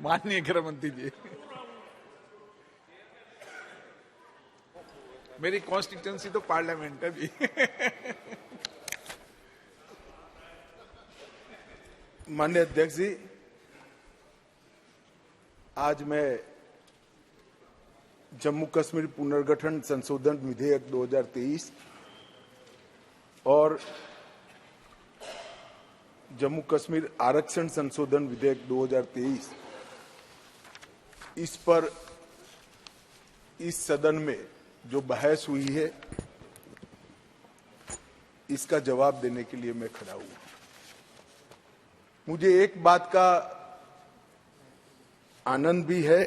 माननीय गृह मंत्री जी, मेरी कॉन्स्टिट्यूंसी तो पार्लियामेंट है भी। माननीय अध्यक्ष जी, आज मैं जम्मू कश्मीर पुनर्गठन संशोधन विधेयक 2023 और जम्मू कश्मीर आरक्षण संशोधन विधेयक 2023 इस पर इस सदन में जो बहस हुई है, इसका जवाब देने के लिए मैं खड़ा हुआ। मुझे एक बात का आनंद भी है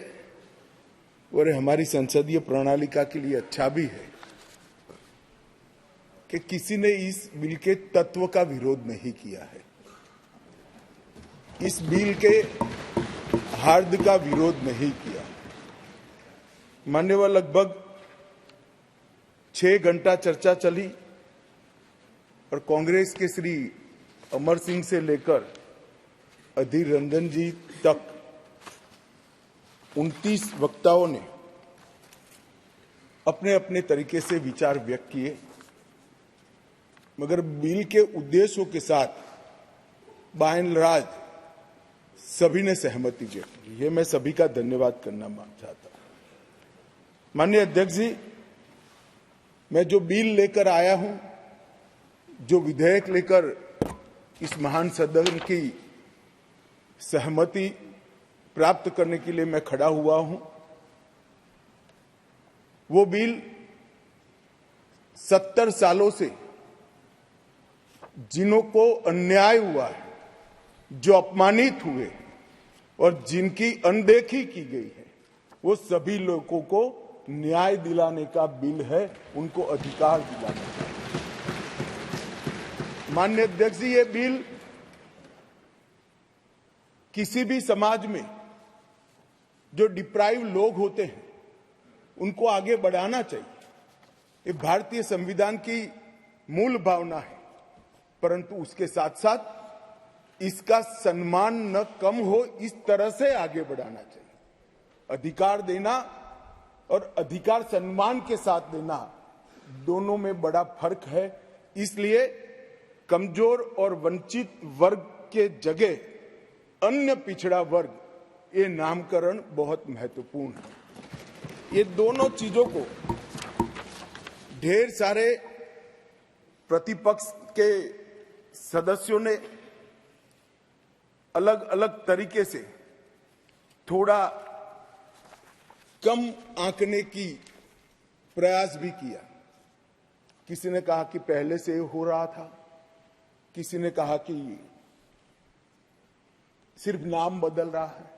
और हमारी संसदीय प्रणालिका के लिए अच्छा भी है कि किसी ने इस बिल के तत्व का विरोध नहीं किया है, इस बिल के हार्द का विरोध नहीं किया। मान्यवर, लगभग 6 घंटा चर्चा चली और कांग्रेस के श्री अमर सिंह से लेकर अधीर रंजन जी तक 29 वक्ताओं ने अपने अपने तरीके से विचार व्यक्त किए, मगर बिल के उद्देश्यों के साथ बाय एंड लार्ज सभी ने सहमति व्यक्त की। ये मैं सभी का धन्यवाद करना चाहता हूं। माननीय अध्यक्ष जी, मैं जो बिल लेकर आया हूं, जो विधेयक लेकर इस महान सदन की सहमति प्राप्त करने के लिए मैं खड़ा हुआ हूं, वो बिल 70 सालों से जिन्हों को अन्याय हुआ है, जो अपमानित हुए और जिनकी अनदेखी की गई है, वो सभी लोगों को न्याय दिलाने का बिल है, उनको अधिकार दिलाने का। माननीय अध्यक्ष जी, ये बिल किसी भी समाज में जो डिप्राइव लोग होते हैं उनको आगे बढ़ाना चाहिए। ये भारतीय संविधान की मूल भावना है, परंतु उसके साथ साथ इसका सम्मान न कम हो, इस तरह से आगे बढ़ाना चाहिए। अधिकार देना और अधिकार सम्मान के साथ देना, दोनों में बड़ा फर्क है। इसलिए कमजोर और वंचित वर्ग के जगह अन्य पिछड़ा वर्ग, ये नामकरण बहुत महत्वपूर्ण है। ये दोनों चीजों को ढेर सारे प्रतिपक्ष के सदस्यों ने अलग अलग तरीके से थोड़ा कम आंकने की प्रयास भी किया। किसी ने कहा कि पहले से हो रहा था, किसी ने कहा कि सिर्फ नाम बदल रहा है।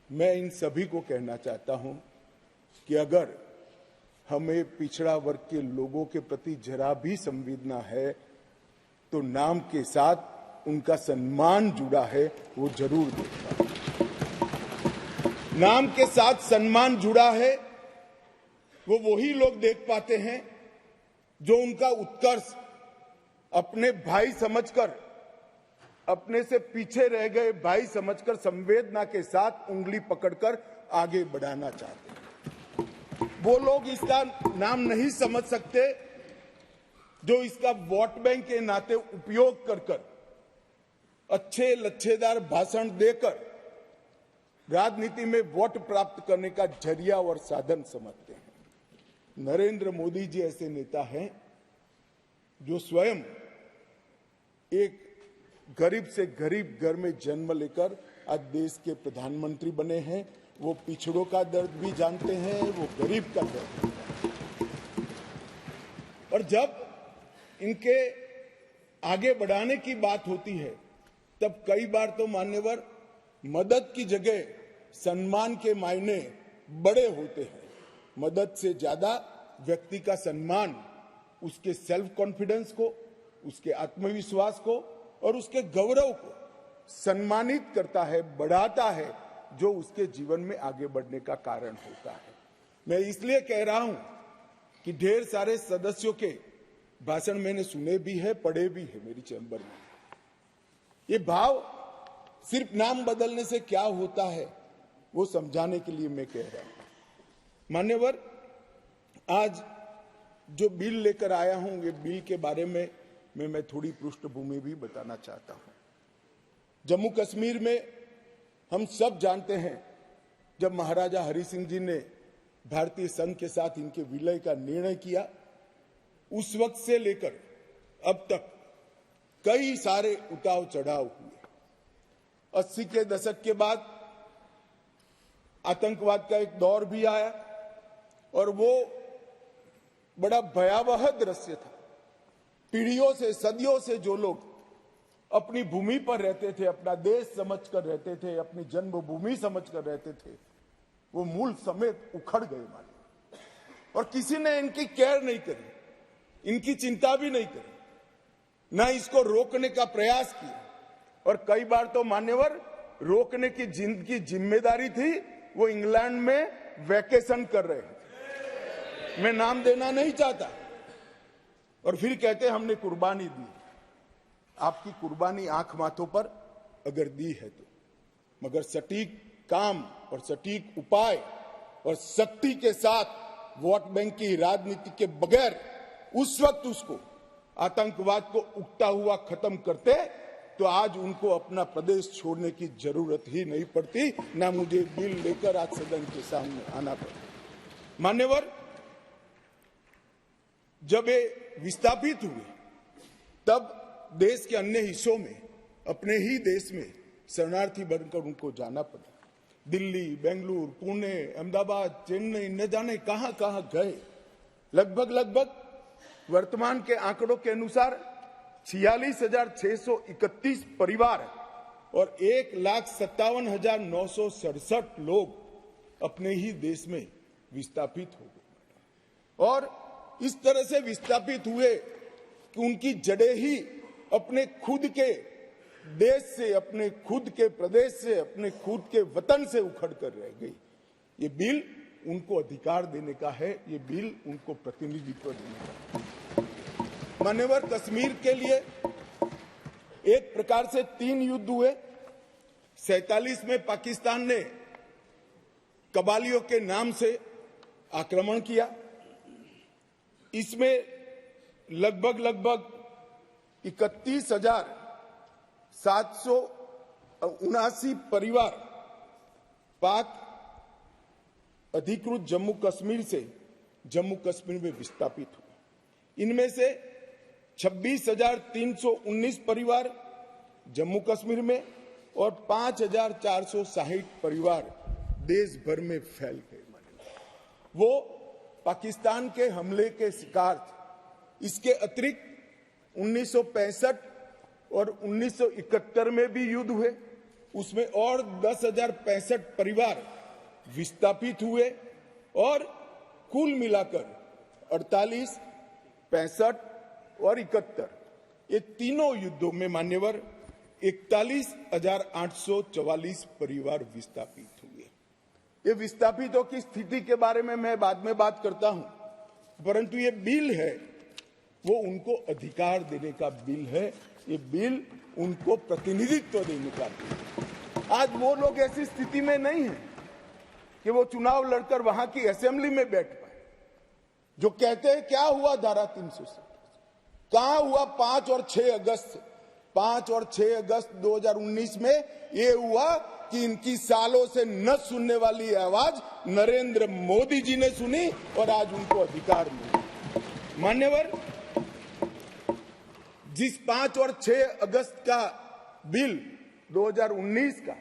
मैं इन सभी को कहना चाहता हूं कि अगर हमें पिछड़ा वर्ग के लोगों के प्रति जरा भी संवेदना है, तो नाम के साथ उनका सम्मान जुड़ा है, वो जरूर देखना। नाम के साथ सम्मान जुड़ा है, वो वही लोग देख पाते हैं जो उनका उत्कर्ष अपने भाई समझकर, अपने से पीछे रह गए भाई समझकर संवेदना के साथ उंगली पकड़कर आगे बढ़ाना चाहते हैं। वो लोग इसका नाम नहीं समझ सकते जो इसका वोट बैंक के नाते उपयोग कर कर, अच्छे लच्छेदार भाषण देकर राजनीति में वोट प्राप्त करने का जरिया और साधन समझते हैं। नरेंद्र मोदी जी ऐसे नेता हैं जो स्वयं एक गरीब से गरीब घर में जन्म लेकर आज देश के प्रधानमंत्री बने हैं। वो पिछड़ों का दर्द भी जानते हैं, वो गरीब का दर्द भी जानते हैं। और जब इनके आगे बढ़ाने की बात होती है, तब कई बार तो मान्यवर मदद की जगह सम्मान के मायने बड़े होते हैं। मदद से ज्यादा व्यक्ति का सम्मान उसके सेल्फ कॉन्फिडेंस को, उसके आत्मविश्वास को और उसके गौरव को सम्मानित करता है, बढ़ाता है, जो उसके जीवन में आगे बढ़ने का कारण होता है। मैं इसलिए कह रहा हूं कि ढेर सारे सदस्यों के भाषण मैंने सुने भी है, पढ़े भी है मेरी चैम्बर में। ये भाव सिर्फ नाम बदलने से क्या होता है वो समझाने के लिए मैं कह रहा हूं। मान्यवर, आज जो बिल लेकर आया हूं, ये बिल के बारे में मैं थोड़ी पृष्ठभूमि भी बताना चाहता हूं। जम्मू कश्मीर में हम सब जानते हैं, जब महाराजा हरि सिंह जी ने भारतीय संघ के साथ इनके विलय का निर्णय किया, उस वक्त से लेकर अब तक कई सारे उतार चढ़ाव हुए। 80 के दशक के बाद आतंकवाद का एक दौर भी आया और वो बड़ा भयावह दृश्य था। पीढ़ियों से, सदियों से जो लोग अपनी भूमि पर रहते थे, अपना देश समझकर रहते थे, अपनी जन्मभूमि समझकर रहते थे, वो मूल समेत उखड़ गए मानो। और किसी ने इनकी केयर नहीं करी, इनकी चिंता भी नहीं करी, ना इसको रोकने का प्रयास किया। और कई बार तो मान्यवर, रोकने की जिनकी जिम्मेदारी थी वो इंग्लैंड में वैकेशन कर रहे थे। मैं नाम देना नहीं चाहता। और फिर कहते हमने कुर्बानी दी। आपकी कुर्बानी आंख माथों पर अगर दी है तो, मगर सटीक काम और सटीक उपाय और शक्ति के साथ वोट बैंक की राजनीति के बगैर उस वक्त उसको आतंकवाद को उगता हुआ खत्म करते तो आज उनको अपना प्रदेश छोड़ने की जरूरत ही नहीं पड़ती, ना मुझे बिल लेकर आज सदन के सामने आना पड़ा। मान्यवर, जब ये विस्थापित हुए तब देश के अन्य हिस्सों में, अपने ही देश में शरणार्थी बनकर उनको जाना पड़ा। दिल्ली, बेंगलुरु, पुणे, अहमदाबाद, चेन्नई, न जाने कहां कहां गए। लगभग वर्तमान के आंकड़ों के अनुसार 46,631 परिवार और 1,57,967 लोग अपने ही देश में विस्थापित हो गए। और इस तरह से विस्थापित हुए कि उनकी जड़ें ही अपने खुद के देश से, अपने खुद के प्रदेश से, अपने खुद के वतन से उखड़ कर रह गई। ये बिल उनको अधिकार देने का है, ये बिल उनको प्रतिनिधित्व देने का है। मान्यवर, कश्मीर के लिए एक प्रकार से 3 युद्ध हुए। 47 में पाकिस्तान ने कबालियों के नाम से आक्रमण किया। इसमें लगभग 31,779 परिवार पाक अधिकृत जम्मू कश्मीर से जम्मू कश्मीर में विस्थापित हुए। इनमें से 26,319 परिवार जम्मू कश्मीर में और 5,460 परिवार देश भर में फैल गए। वो पाकिस्तान के हमले के शिकार थे। इसके अतिरिक्त 1965 और 1971 में भी युद्ध हुए, उसमें और 10,065 परिवार विस्थापित हुए और कुल मिलाकर 48, 65 और 71 ये तीनों युद्धों में मान्यवर 41,844 परिवार विस्थापित हुए। ये विस्थापितों की स्थिति के बारे में मैं बाद में बात करता हूं, परंतु ये बिल है वो उनको अधिकार देने का बिल है। ये बिल उनको प्रतिनिधित्व देने का बिल है। आज वो लोग ऐसी स्थिति में नहीं है कि वो चुनाव लड़कर वहां की असेंबली में बैठ पाए। जो कहते हैं क्या हुआ धारा 370, कहां हुआ 5 और 6 अगस्त 2019 में ये हुआ कि इनकी सालों से न सुनने वाली आवाज नरेंद्र मोदी जी ने सुनी और आज उनको अधिकार मिला। मान्यवर, जिस 5 और 6 अगस्त का बिल 2019 का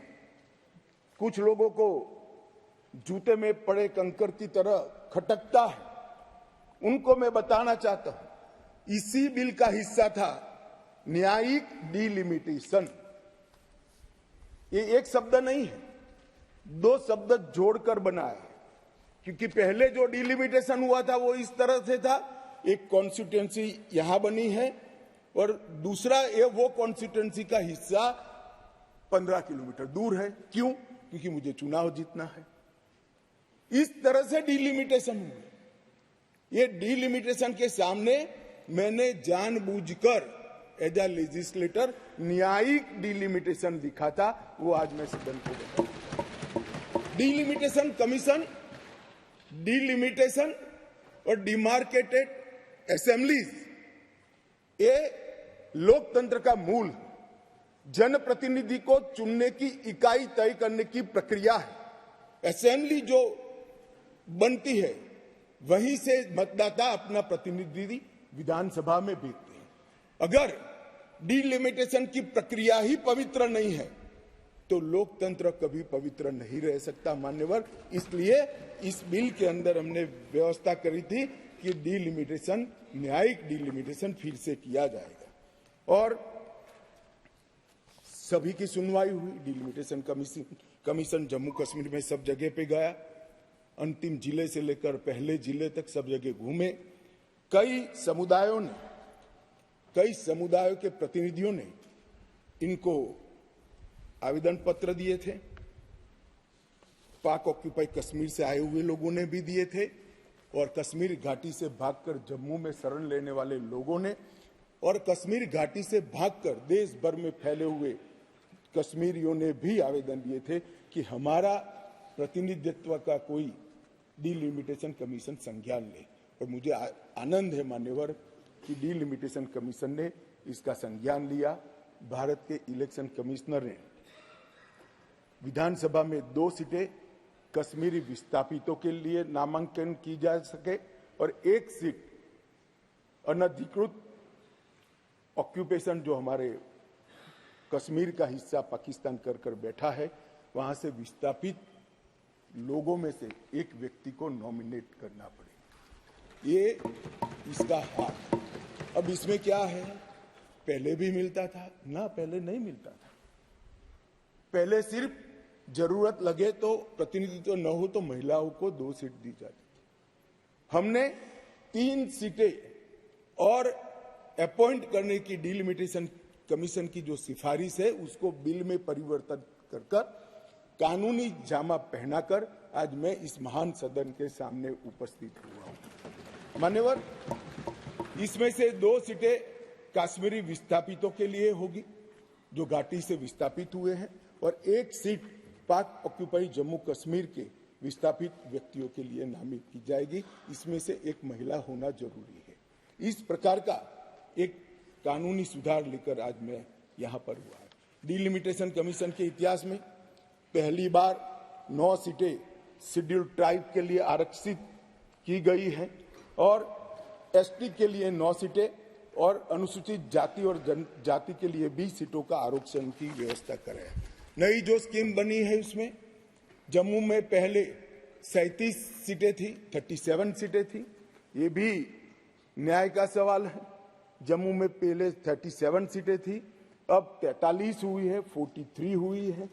कुछ लोगों को जूते में पड़े कंकर की तरह खटकता है, उनको मैं बताना चाहता हूं, इसी बिल का हिस्सा था न्यायिक डिलिमिटेशन। ये एक शब्द नहीं है, 2 शब्द जोड़कर बना है। क्योंकि पहले जो डिलिमिटेशन हुआ था वो इस तरह से था, एक कॉन्स्टिट्यूएंसी यहां बनी है और दूसरा ये वो कॉन्स्टिट्यूएंसी का हिस्सा 15 किलोमीटर दूर है। क्यों? क्योंकि मुझे चुनाव जीतना है। इस तरह से डिलिमिटेशन हुआ। ये डिलिमिटेशन के सामने मैंने जानबूझकर एज अ लेजिस्लेटर न्यायिक डिलिमिटेशन दिखा था, वो आज मैं सदन को बताऊं। डिलिमिटेशन कमीशन, डिलिमिटेशन और डिमार्केटेड असेंबलीज, ये लोकतंत्र का मूल, जनप्रतिनिधि को चुनने की इकाई तय करने की प्रक्रिया है। असेंबली जो बनती है वहीं से मतदाता अपना प्रतिनिधि विधानसभा में भेजते हैं। अगर डिलिमिटेशन की प्रक्रिया ही पवित्र नहीं है तो लोकतंत्र कभी पवित्र नहीं रह सकता मान्यवर। इसलिए इस बिल के अंदर हमने व्यवस्था करी थी कि डिलिमिटेशन, न्यायिक डिलिमिटेशन फिर से किया जाएगा। और सभी की सुनवाई हुई। डिलिमिटेशन कमीशन जम्मू कश्मीर में सब जगह पे गया, अंतिम जिले से लेकर पहले जिले तक सब जगह घूमे। कई समुदायों के प्रतिनिधियों ने इनको आवेदन पत्र दिए थे। पाक ऑक्यूपाई कश्मीर से आए हुए लोगों ने भी दिए थे, और कश्मीर घाटी से भागकर जम्मू में शरण लेने वाले लोगों ने, और कश्मीर घाटी से भागकर देश भर में फैले हुए कश्मीरियों ने भी आवेदन दिए थे कि हमारा प्रतिनिधित्व का कोई डिलिमिटेशन कमीशन संज्ञान ले। और मुझे आनंद है मान्यवर कि डिलिमिटेशन कमीशन ने इसका संज्ञान लिया। भारत के इलेक्शन कमिश्नर ने विधानसभा में 2 सीटें कश्मीरी विस्थापितों के लिए नामांकन की जा सके, और 1 सीट अनधिकृत ऑक्यूपेशन जो हमारे कश्मीर का हिस्सा पाकिस्तान कर बैठा है, वहां से विस्थापित लोगों में से एक व्यक्ति को नॉमिनेट करना पड़े। ये इसका हाथ। अब इसमें क्या है, पहले भी मिलता था ना, पहले नहीं मिलता था। पहले सिर्फ जरूरत लगे तो, प्रतिनिधित्व न हो तो महिलाओं को 2 सीट दी जाती थी। हमने 3 सीटें और अपॉइंट करने की डिलिमिटेशन कमीशन की जो सिफारिश है उसको बिल में परिवर्तन कर कानूनी जामा पहनाकर आज मैं इस महान सदन के सामने उपस्थित हुआ हूं। मान्यवर, इसमें से 2 सीटें कश्मीरी विस्थापितों के लिए होगी जो घाटी से विस्थापित हुए हैं, और 1 सीट पाक ऑक्यूपाई जम्मू कश्मीर के विस्थापित व्यक्तियों के लिए नामित की जाएगी। इसमें से एक महिला होना जरूरी है। इस प्रकार का एक कानूनी सुधार लेकर आज मैं यहां पर हुआ है। डिलिमिटेशन कमीशन के इतिहास में पहली बार 9 सीटें शेड्यूल्ड ट्राइब के लिए आरक्षित की गई है, और एसटी के लिए 9 सीटें, और अनुसूचित जाति और जनजाति के लिए 20 सीटों का आरक्षण की व्यवस्था करें। नई जो स्कीम बनी है उसमें जम्मू में पहले 37 सीटें थी, 37 सीटें थी। ये भी न्याय का सवाल है। जम्मू में पहले 37 सीटें थी, अब 43 हुई है, 43 हुई है।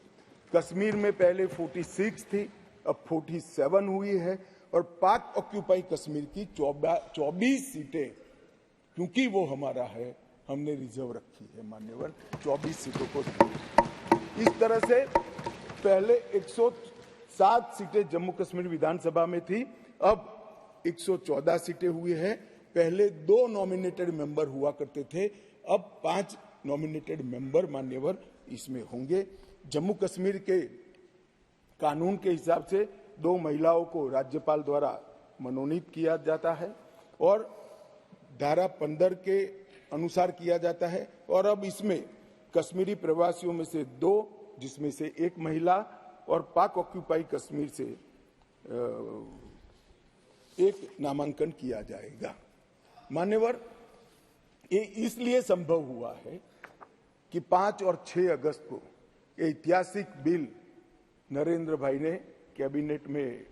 कश्मीर में पहले 46 थी, अब 47 हुई है। और पाक ऑक्यूपाई कश्मीर की 24 सीटें, क्योंकि वो हमारा है, हमने रिजर्व रखी है मान्यवर, 24 सीटों को। इस तरह से पहले 107 सीटें जम्मू कश्मीर विधानसभा में थी, अब 114 सीटें हुई है। पहले 2 नॉमिनेटेड मेंबर हुआ करते थे, अब 5 नॉमिनेटेड मेंबर मान्यवर इसमें होंगे। जम्मू कश्मीर के कानून के हिसाब से 2 महिलाओं को राज्यपाल द्वारा मनोनीत किया जाता है, और धारा 15 के अनुसार किया जाता है। और अब इसमें कश्मीरी प्रवासियों में से 2, जिसमें से 1 महिला, और पाक ऑक्यूपाई कश्मीर से 1 नामांकन किया जाएगा। मान्यवर, ये इसलिए संभव हुआ है कि 5 और 6 अगस्त को ये ऐतिहासिक बिल नरेंद्र भाई ने कैबिनेट में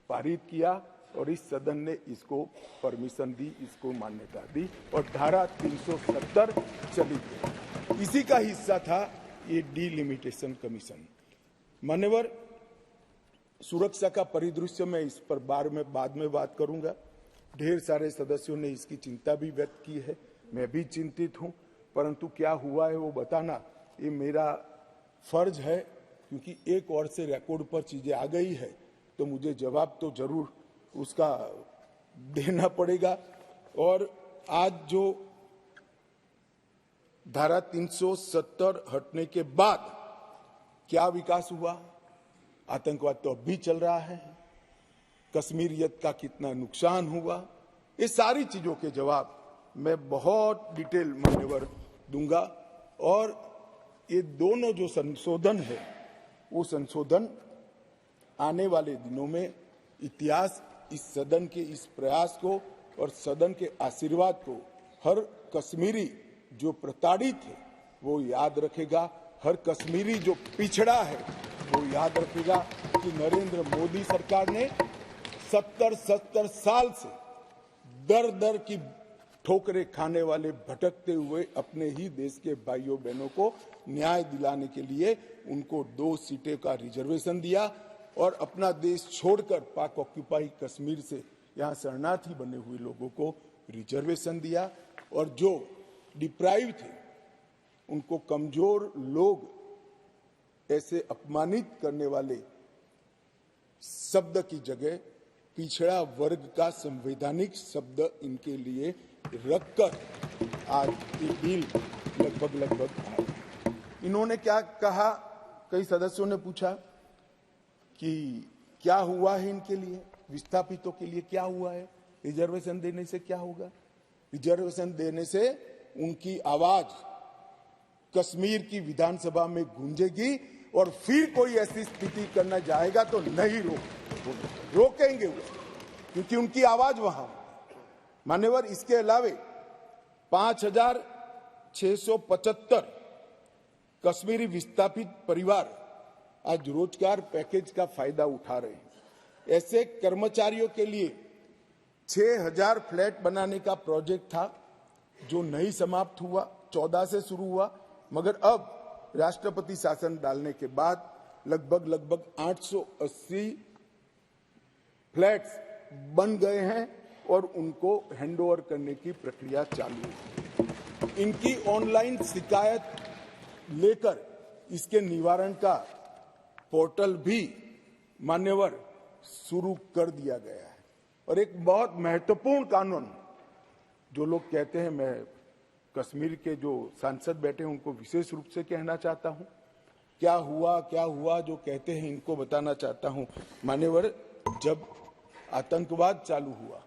पारित किया, और इस सदन ने इसको परमिशन दी, इसको मान्यता दी, और धारा 370 चली गई। इसी का हिस्सा था ये डिलिमिटेशन कमीशन। मान्यवर, सुरक्षा का परिदृश्य में इस पर बाद में बात करूंगा। ढेर सारे सदस्यों ने इसकी चिंता भी व्यक्त की है, मैं भी चिंतित हूं, परंतु क्या हुआ है वो बताना ये मेरा फर्ज है, क्योंकि एक ओर से रिकॉर्ड पर चीजें आ गई है तो मुझे जवाब तो जरूर उसका देना पड़ेगा। और आज जो धारा 370 हटने के बाद क्या विकास हुआ? आतंकवाद तो अब भी चल रहा है। कश्मीरियत का कितना नुकसान हुआ? ये सारी चीजों के जवाब मैं बहुत डिटेल मान्यवर दूंगा। और ये दोनों जो संशोधन है वो संशोधन आने वाले दिनों में इतिहास इस सदन के इस प्रयास को और सदन के आशीर्वाद को हर कश्मीरी जो प्रताड़ित है वो याद रखेगा। हर कश्मीरी जो पिछड़ा है वो याद रखेगा कि नरेंद्र मोदी सरकार ने 70 साल से दर दर की ठोकरें खाने वाले भटकते हुए अपने ही देश के भाइयों बहनों को न्याय दिलाने के लिए उनको 2 सीटें का रिजर्वेशन दिया और अपना देश छोड़कर पाक ऑक्यूपाई कश्मीर से यहाँ शरणार्थी बने हुए लोगों को रिजर्वेशन दिया। और जो डिप्राइव थे उनको कमजोर लोग ऐसे अपमानित करने वाले शब्द की जगह पिछड़ा वर्ग का संवैधानिक शब्द इनके लिए रखकर आज ये बिल लगभग आया। इन्होंने क्या कहा? कई सदस्यों ने पूछा कि क्या हुआ है इनके लिए, विस्थापितों के लिए क्या हुआ है? रिजर्वेशन देने से क्या होगा? रिजर्वेशन देने से उनकी आवाज कश्मीर की विधानसभा में गूंजेगी और फिर कोई ऐसी स्थिति करना जाएगा तो नहीं रोकेंगे वो, क्योंकि उनकी आवाज वहां। मान्यवर, इसके अलावे 5,675 कश्मीरी विस्थापित परिवार आज रोजगार पैकेज का फायदा उठा रहे हैं। ऐसे कर्मचारियों के लिए 6,000 फ्लैट बनाने का प्रोजेक्ट था जो नहीं समाप्त हुआ, 14 से शुरू हुआ, मगर अब राष्ट्रपति शासन डालने के बाद लगभग 880 फ्लैट्स बन गए हैं और उनको हैंडओवर करने की प्रक्रिया चालू है। इनकी ऑनलाइन शिकायत लेकर इसके निवारण का पोर्टल भी मान्यवर शुरू कर दिया गया है। और एक बहुत महत्वपूर्ण कानून, जो लोग कहते हैं, मैं कश्मीर के जो सांसद बैठे हैं उनको विशेष रूप से कहना चाहता हूं, क्या हुआ जो कहते हैं इनको बताना चाहता हूं। मान्यवर, जब आतंकवाद चालू हुआ,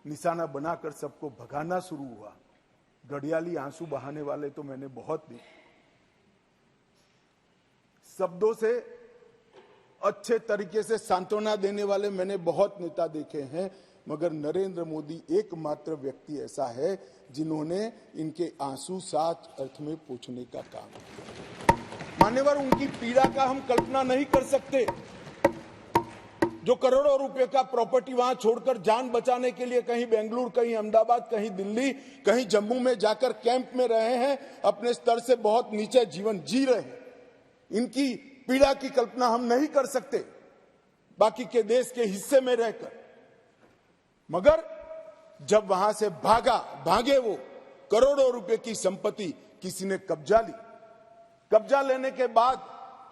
निशाना बनाकर सबको भगाना शुरू हुआ, घड़ियाली आंसू बहाने वाले तो मैंने बहुत देखे, शब्दों से अच्छे तरीके से सांत्वना देने वाले मैंने बहुत नेता देखे हैं, मगर नरेंद्र मोदी एकमात्र व्यक्ति ऐसा है जिन्होंने इनके आंसू साच अर्थ में पोंछने का काम किया। मान्यवर, उनकी पीड़ा का हम कल्पना नहीं कर सकते, जो करोड़ों रुपए का प्रॉपर्टी वहां छोड़कर जान बचाने के लिए कहीं बेंगलुरु, कहीं अहमदाबाद, कहीं दिल्ली, कहीं जम्मू में जाकर कैंप में रहे हैं, अपने स्तर से बहुत नीचे जीवन जी रहे हैं। इनकी पीड़ा की कल्पना हम नहीं कर सकते बाकी के देश के हिस्से में रहकर, मगर जब वहां से भागे वो, करोड़ों रुपए की संपत्ति किसी ने कब्जा ली। कब्जा लेने के बाद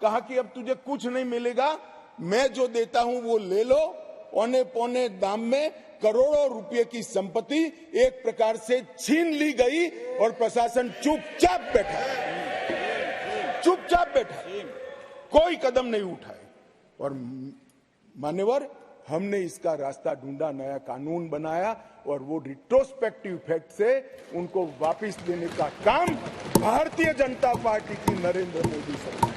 कहा कि अब तुझे कुछ नहीं मिलेगा, मैं जो देता हूं वो ले लो। औने पौने दाम में करोड़ों रुपए की संपत्ति एक प्रकार से छीन ली गई और प्रशासन चुपचाप बैठा, कोई कदम नहीं उठाए। और मान्यवर, हमने इसका रास्ता ढूंढा, नया कानून बनाया और वो रिट्रोस्पेक्टिव इफेक्ट से उनको वापस देने का काम भारतीय जनता पार्टी की नरेंद्र मोदी सरकार।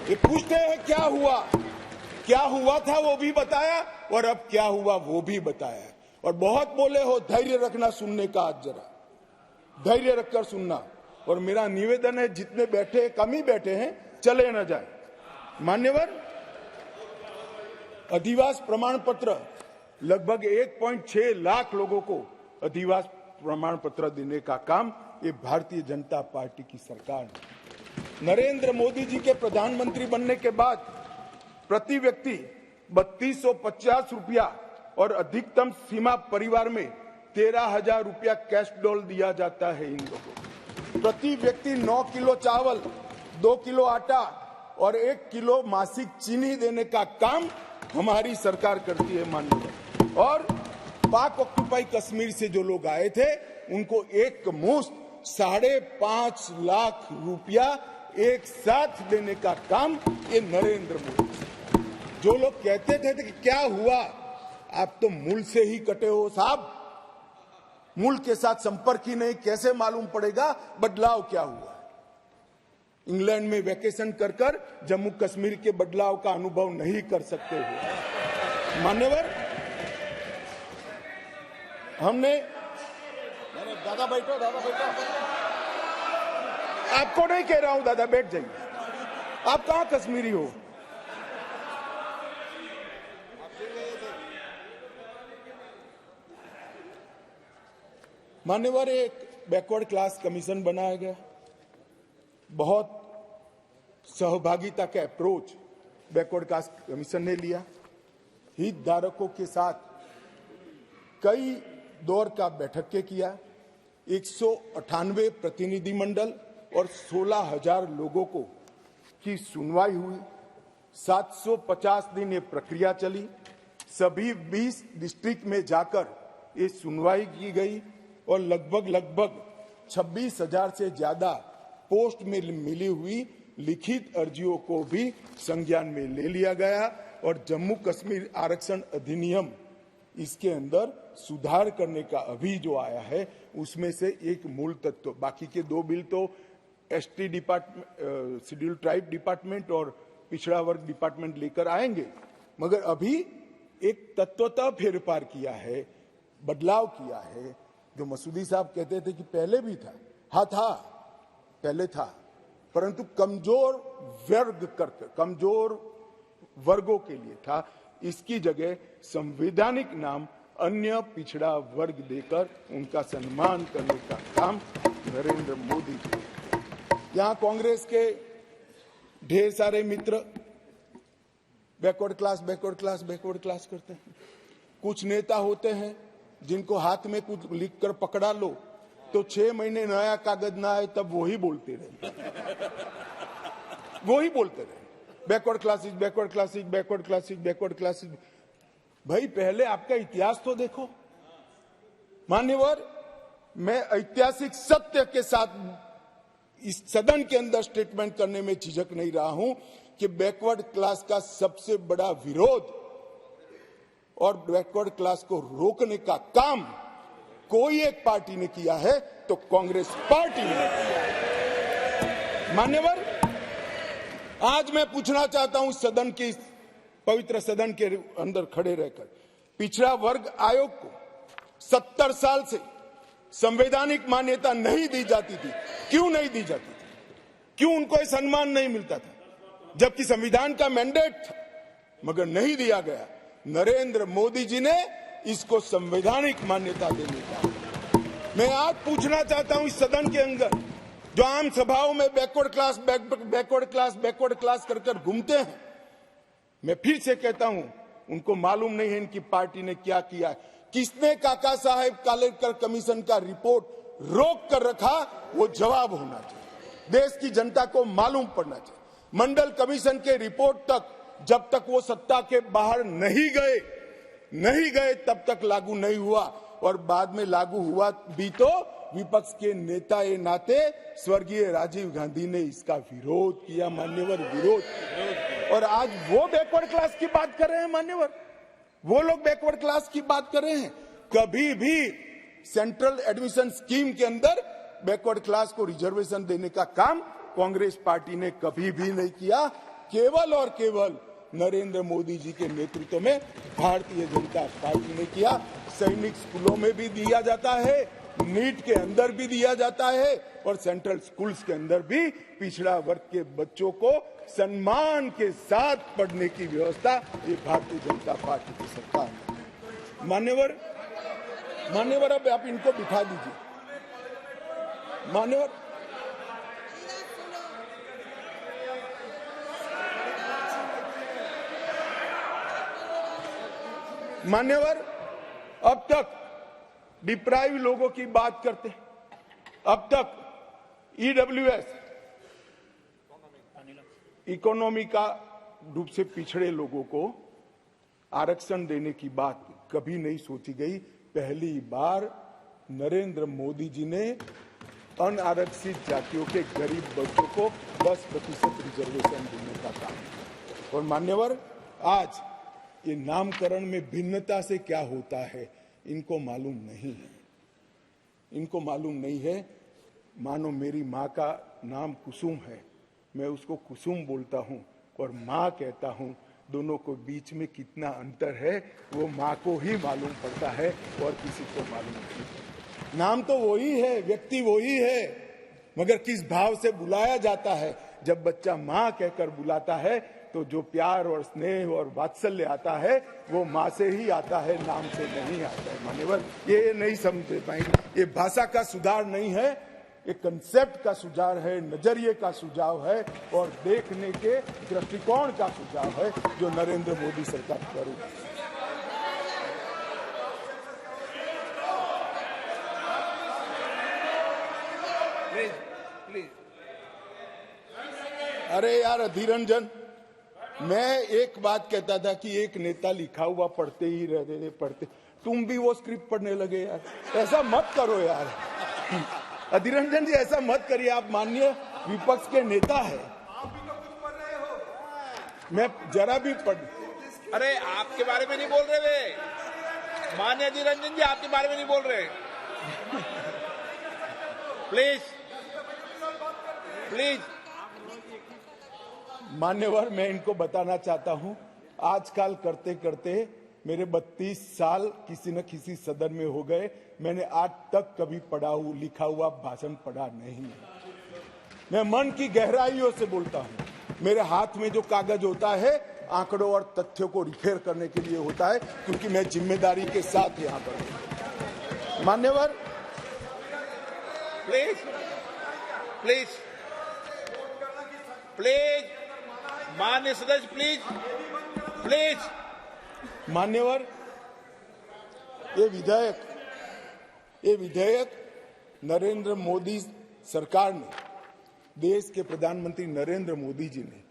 ये पूछते हैं क्या हुआ था वो भी बताया और अब क्या हुआ वो भी बताया। और बहुत बोले हो, धैर्य रखना सुनने का, आज जरा धैर्य रखकर सुनना। और मेरा निवेदन है, जितने बैठे कम ही बैठे हैं, चले न जाए। मान्यवर, अधिवास प्रमाण पत्र, लगभग 1.6 लाख लोगों को अधिवास प्रमाण पत्र देने का काम ये भारतीय जनता पार्टी की सरकार ने। नरेंद्र मोदी जी के प्रधानमंत्री बनने के बाद प्रति व्यक्ति 3250 रुपया और अधिकतम सीमा परिवार में 13,000 रुपया कैश डॉल दिया जाता है इन लोगों को। प्रति व्यक्ति 9 किलो चावल, 2 किलो आटा और 1 किलो मासिक चीनी देने का काम हमारी सरकार करती है। माननीय, और पाक ऑक्यूपाई कश्मीर से जो लोग आए थे उनको एक मुश्त 5.5 लाख रुपया एक साथ देने का काम ये नरेंद्र मोदी। जो लोग कहते थे कि क्या हुआ, आप तो मूल से ही कटे हो साहब, मूल के साथ संपर्क ही नहीं, कैसे मालूम पड़ेगा बदलाव क्या हुआ। इंग्लैंड में वेकेशन कर कर जम्मू कश्मीर के बदलाव का अनुभव नहीं कर सकते हो मान्यवर। हमने दादा बैठो, दादा बैठो, आपको नहीं कह रहा हूं दादा, बैठ जाइए। आप कहां कश्मीरी हो? मान्यवर, एक बैकवर्ड क्लास कमीशन बनाया गया, बहुत सहभागिता का अप्रोच बैकवर्ड क्लास कमीशन ने लिया। हितधारकों के साथ कई दौर का बैठक के किया, 198 प्रतिनिधि मंडल और 16,000 लोगों को की सुनवाई हुई। 750 दिन ये प्रक्रिया चली। सभी 20 डिस्ट्रिक्ट में जाकर ये सुनवाई की गई और लगभग 26,000 से ज्यादा पोस्ट में मिली हुई लिखित अर्जियों को भी संज्ञान में ले लिया गया और जम्मू कश्मीर आरक्षण अधिनियम इसके अंदर सुधार करने का अभी जो आया है उसमें से एक मूल तत्व, बाकी के 2 बिल तो ST department, schedule tribe department और पिछड़ा वर्ग डिपार्टमेंट लेकर आएंगे, मगर अभी एक तत्वतः फेरफार किया है, बदलाव किया है। जो मसूदी साहब कहते थे कि पहले भी था, हाँ था, पहले था, परंतु कमजोर वर्गों के लिए था। इसकी जगह संवैधानिक नाम अन्य पिछड़ा वर्ग देकर उनका सम्मान करने का काम नरेंद्र मोदी जी। यहां कांग्रेस के ढेर सारे मित्र बैकवर्ड क्लास करते हैं। कुछ नेता होते हैं जिनको हाथ में कुछ लिखकर पकड़ा लो तो 6 महीने नया कागज ना आए तब वही बोलते रहे बैकवर्ड क्लासेस। भाई पहले आपका इतिहास तो देखो मान्यवर। मैं ऐतिहासिक सत्य के साथ इस सदन के अंदर स्टेटमेंट करने में झिझक नहीं रहा हूं कि बैकवर्ड क्लास का सबसे बड़ा विरोध और बैकवर्ड क्लास को रोकने का काम कोई एक पार्टी ने किया है तो कांग्रेस पार्टी ने किया है। मान्यवर, आज मैं पूछना चाहता हूं सदन की, पवित्र सदन के अंदर खड़े रहकर, पिछड़ा वर्ग आयोग को 70 साल से संवैधानिक मान्यता नहीं दी जाती थी। क्यों नहीं दी जाती थी? क्यों उनको यह सम्मान नहीं मिलता था? जबकि संविधान का मैंडेट था, मगर नहीं दिया गया। नरेंद्र मोदी जी ने इसको संवैधानिक मान्यता देने का। मैं आज पूछना चाहता हूं इस सदन के अंदर जो आम सभाओं में बैकवर्ड क्लास कर घूमते हैं, मैं फिर से कहता हूं उनको मालूम नहीं है इनकी पार्टी ने क्या किया है। किसने काका साहेब कालेकर कमीशन का रिपोर्ट रोक कर रखा, वो जवाब होना चाहिए। देश की जनता को मालूम पड़ना चाहिए। मंडल कमीशन के रिपोर्ट तक जब तक वो सत्ता के बाहर नहीं गए तब तक लागू नहीं हुआ और बाद में लागू हुआ भी तो विपक्ष के नेता ए नाते स्वर्गीय राजीव गांधी ने इसका विरोध किया मान्यवर, विरोध। और आज वो बैकवर्ड क्लास की बात कर रहे हैं मान्यवर, वो लोग बैकवर्ड क्लास की बात कर रहे हैं। कभी भी सेंट्रल एडमिशन स्कीम के अंदर बैकवर्ड क्लास को रिजर्वेशन देने का काम कांग्रेस पार्टी ने कभी भी नहीं किया। केवल और केवल नरेंद्र मोदी जी के नेतृत्व में भारतीय जनता पार्टी ने किया। सैनिक स्कूलों में भी दिया जाता है, नीट के अंदर भी दिया जाता है और सेंट्रल स्कूल्स के अंदर भी पिछड़ा वर्ग के बच्चों को सम्मान के साथ पढ़ने की व्यवस्था ये भारतीय जनता पार्टी की सरकार है। मान्यवर अब आप इनको बिठा दीजिए। मान्यवर, अब तक डिप्राइव लोगों की बात करते हैं, अब तक ईडब्ल्यूएस इकोनॉमी का रूप से पिछड़े लोगों को आरक्षण देने की बात कभी नहीं सोची गई। पहली बार नरेंद्र मोदी जी ने अनारक्षित जातियों के गरीब बच्चों को 10% रिजर्वेशन देने का काम। और मान्यवर, आज ये नामकरण में भिन्नता से क्या होता है इनको मालूम नहीं है। इनको मालूम नहीं है। मानो मेरी माँ का नाम कुसुम है, मैं उसको कुसुम बोलता हूँ और माँ कहता हूँ, दोनों को बीच में कितना अंतर है वो माँ को ही मालूम पड़ता है और किसी को मालूम नहीं। नाम तो वही है, व्यक्ति वही है, मगर किस भाव से बुलाया जाता है। जब बच्चा माँ कहकर बुलाता है तो जो प्यार और स्नेह और वात्सल्य आता है वो माँ से ही आता है, नाम से नहीं आता है। मान्यवर, ये नहीं समझ पाएंगे। ये भाषा का सुधार नहीं है, ये कंसेप्ट का सुझाव है, नजरिए का सुझाव है और देखने के दृष्टिकोण का सुझाव है जो नरेंद्र मोदी सरकार कर रही है। प्लीज। अरे यार अधीर रंजन, मैं एक बात कहता था कि एक नेता लिखा हुआ पढ़ते ही रहते थे, पढ़ते, तुम भी वो स्क्रिप्ट पढ़ने लगे यार। ऐसा मत करो यार। अधीर रंजन जी, ऐसा मत करिए, आप माननीय विपक्ष के नेता है। मैं जरा भी पढ़, अरे आपके बारे में नहीं बोल रहे वे, माननीय अधीर रंजन जी आपके बारे में नहीं बोल रहे। प्लीज। मान्यवर, मैं इनको बताना चाहता हूं, आजकल करते करते मेरे 32 साल किसी न किसी सदन में हो गए। मैंने आज तक कभी लिखा हुआ भाषण पढ़ा नहीं। मैं मन की गहराइयों से बोलता हूं। मेरे हाथ में जो कागज होता है आंकड़ों और तथ्यों को रिपेयर करने के लिए होता है, क्योंकि मैं जिम्मेदारी के साथ यहाँ पर हूं। मान्यवर, प्लीज माननीय सदस्य, प्लीज। मान्यवर, ये विधेयक नरेंद्र मोदी सरकार ने, देश के प्रधानमंत्री नरेंद्र मोदी जी ने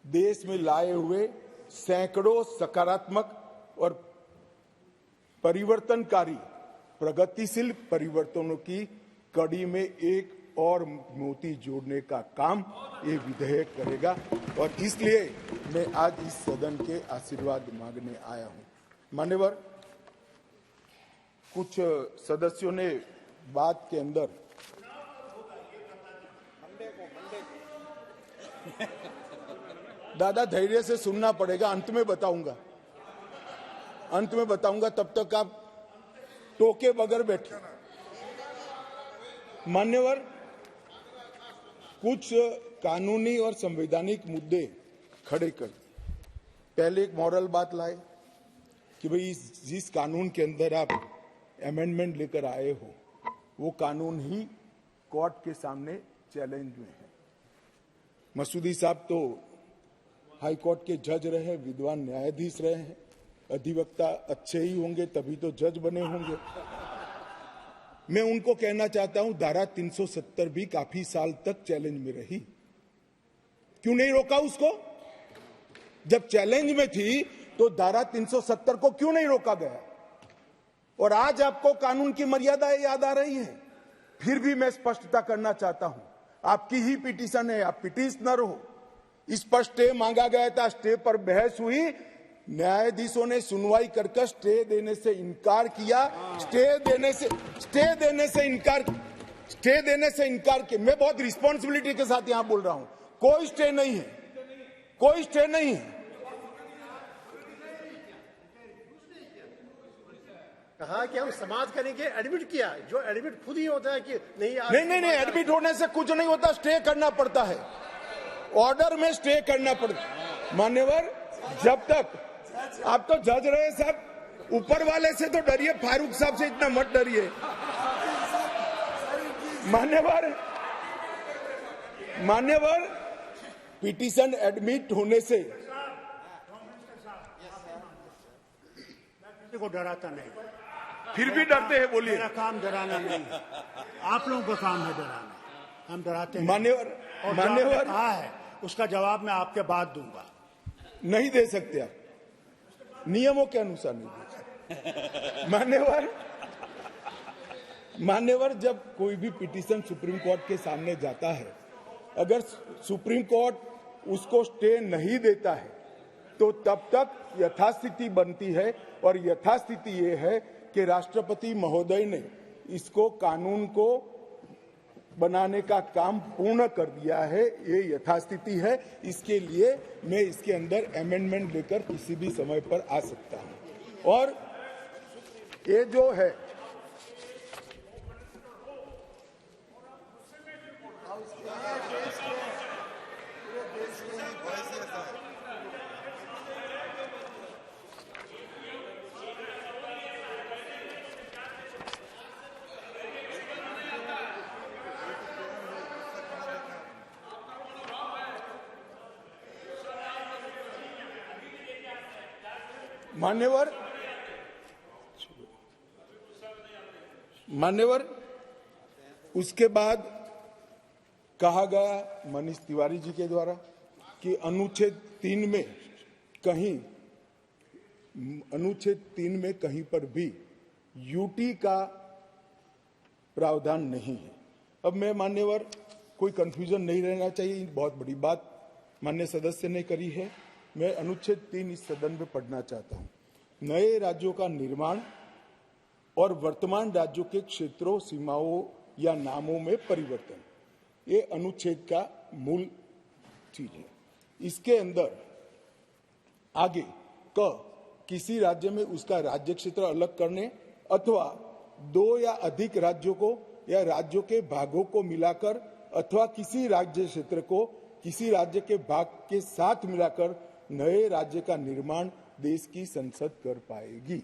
देश में लाए हुए सैकड़ों सकारात्मक और परिवर्तनकारी प्रगतिशील परिवर्तनों की कड़ी में एक और मोती जोड़ने का काम ये विधेयक करेगा। और इसलिए मैं आज इस सदन के आशीर्वाद मांगने आया हूं। मान्यवर, कुछ सदस्यों ने बात के अंदर दादा धैर्य से सुनना पड़ेगा, अंत में बताऊंगा, तब तक आप टोके बगैर बैठे। मान्यवर, कुछ कानूनी और संवैधानिक मुद्दे खड़े कर, पहले एक मॉरल बात लाए कि भाई जिस कानून के अंदर आप अमेंडमेंट लेकर आए हो वो कानून ही कोर्ट के सामने चैलेंज में है। मसूदी साहब तो हाई कोर्ट के जज रहे, विद्वान न्यायाधीश रहे हैं, अधिवक्ता अच्छे ही होंगे तभी तो जज बने होंगे। मैं उनको कहना चाहता हूं, धारा 370 भी काफी साल तक चैलेंज में रही, क्यों नहीं रोका उसको? जब चैलेंज में थी तो धारा 370 को क्यों नहीं रोका गया? और आज आपको कानून की मर्यादाएं याद आ रही है। फिर भी मैं स्पष्टता करना चाहता हूं, आपकी ही पिटीशन है, आप पिटीशनर हो। इस पर स्टे मांगा गया था, स्टे पर बहस हुई, न्यायाधीशों ने सुनवाई कर स्टे देने से इनकार किया। स्टे देने से इनकार किया। मैं बहुत रिस्पॉन्सिबिलिटी के साथ यहां बोल रहा हूं, कोई स्टे नहीं है। कहा कि हम समाज करेंगे, एडमिट किया, जो एडमिट खुद ही होता है कि नहीं, एडमिट होने से कुछ नहीं होता, स्टे करना पड़ता है, ऑर्डर में स्टे करना पड़ता है। मान्यवर, जब तक आप तो जज रहे साहब, ऊपर वाले से तो डरिए, फारूक साहब से इतना मत डरिए। मान्यवर, पिटीशन एडमिट होने से को डराता नहीं, फिर भी डरते हैं, बोलिए। मेरा काम डराना नहीं है, आप लोगों का काम है डराना, हम डराते हैं। मान्यवर कहा है उसका जवाब मैं आपके बाद दूंगा। नहीं दे सकते आप, नियमों के अनुसार नहीं दे सकते। मान्यवर, जब कोई भी पिटीशन सुप्रीम कोर्ट के सामने जाता है, अगर सुप्रीम कोर्ट उसको स्टे नहीं देता है तो तब तक यथास्थिति बनती है, और यथास्थिति ये है कि राष्ट्रपति महोदय ने इसको कानून को बनाने का काम पूर्ण कर दिया है। ये यथास्थिति है। इसके लिए मैं इसके अंदर अमेंडमेंट लेकर किसी भी समय पर आ सकता हूं। और ये जो है मान्यवर, उसके बाद कहा गया मनीष तिवारी जी के द्वारा कि अनुच्छेद 3 में कहीं पर भी यूटी का प्रावधान नहीं है। अब मैं मान्यवर, कोई कंफ्यूजन नहीं रहना चाहिए, बहुत बड़ी बात माननीय सदस्य ने करी है। मैं अनुच्छेद 3 इस सदन में पढ़ना चाहता हूं। नए राज्यों का निर्माण और वर्तमान राज्यों के क्षेत्रों, सीमाओं या नामों में परिवर्तन, ये अनुच्छेद का मूल चीज है। इसके अंदर आगे किसी राज्य में उसका राज्य क्षेत्र अलग करने अथवा 2 या अधिक राज्यों को या राज्यों के भागों को मिलाकर अथवा किसी राज्य क्षेत्र को किसी राज्य के भाग के साथ मिलाकर नए राज्य का निर्माण देश की संसद कर पाएगी।